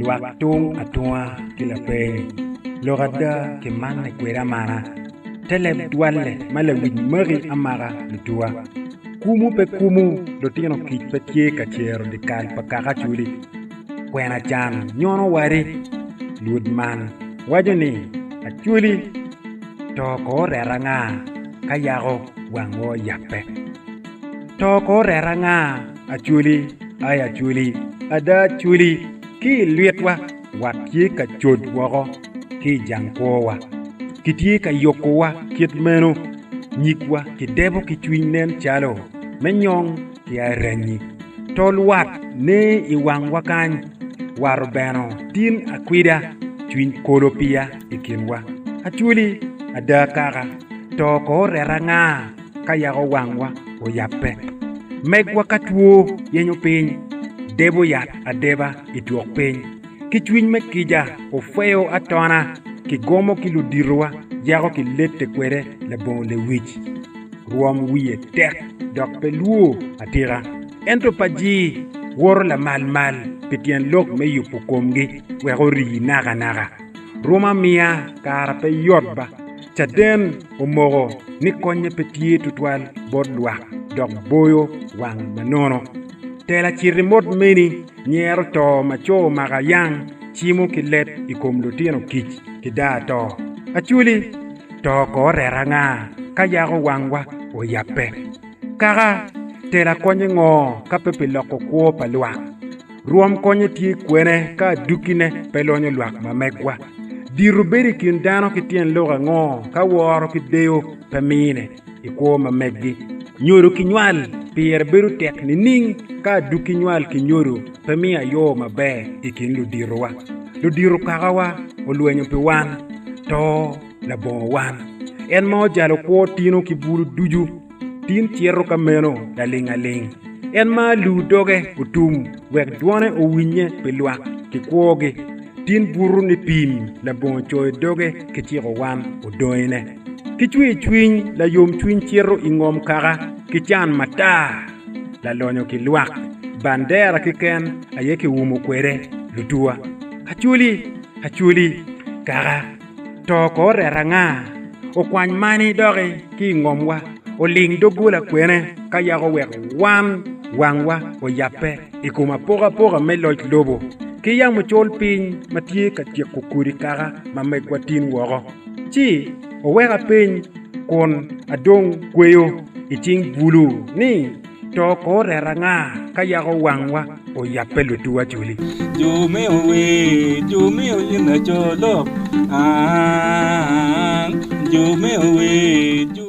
luak tung atua kila pe lorada ke man ne kwera mana tele dwalle mala win mari amara lutua kumu pe kumu do tino kit pe tie ka chero de kal pakaka chuli kwena chan nyono wari lud man wajoni achuli to ko reranga kayago wango yape to ko reranga achuli aya chuli ada chuli ki lietwa watie ka chod woro ki jangkowa kitie ka yokowa kit meno nyikwa ki debo ki chwinen chalo menyong ki aranyi tolwat ne iwang wakany waru beno tin akwida chwin kolopia ikinwa achuli ada kaka to ko reranga kayago wangwa o yape megwa katuo yenyo piny debo yat adeba ituok piny kichwiny mekija ofeo atona kigomo kiludirwa jago kilete kwere lebon le wich ruom wiye tek dok peluo atira ento paji woro la mal petien lok me yupo komgi wego ri naga roma mia kara pe yotba chaden omogo ni konye petie tutwal bodwa dok boyo wang manono tela chirimot meni nyero to macho maga yang chimo kilet ikom lutino kich kidato achuli to ko reranga kayago wangwa o yape kaka tela konye ngo kapepe loko kwo palwa ruom konye tie kwene ka dukine pelonyo lwak mamegwa diruberi kindano kitien loga ngo ka woro kideo pamine ikwo mameggi nyoro kinywal pier beru tek ni ning ka duki nywal kinyoru pamia yo mabe ikin ludiru kagawa olwenyo pe wan to la bon wan en mo jalo kwo tino kibulu duju tin chierro kameno la lingaling en ma lu doge utum wek duone owinye pe lwak kikwogi tin buru ni pim la bon choy doge kitiro wan odoine kichwi chwiny la yom chwiny chierro ingom kaga kichan mata la lonyo ki luak bandera kiken ayeki umo kwere lutua achuli kaga to ko reranga o kwany mani doge ki ngomwa o ling dogula kwene kayago wek wangwa o yape ikuma poga meloj lobo ki yang mo chol piny matie ka tiek kukuri kaga mamegwa tin woro chi o wega piny kon adong kweyo iting bulu ni to ko reranga kayago wangwa o yape lutua chuli jume ina cholo jume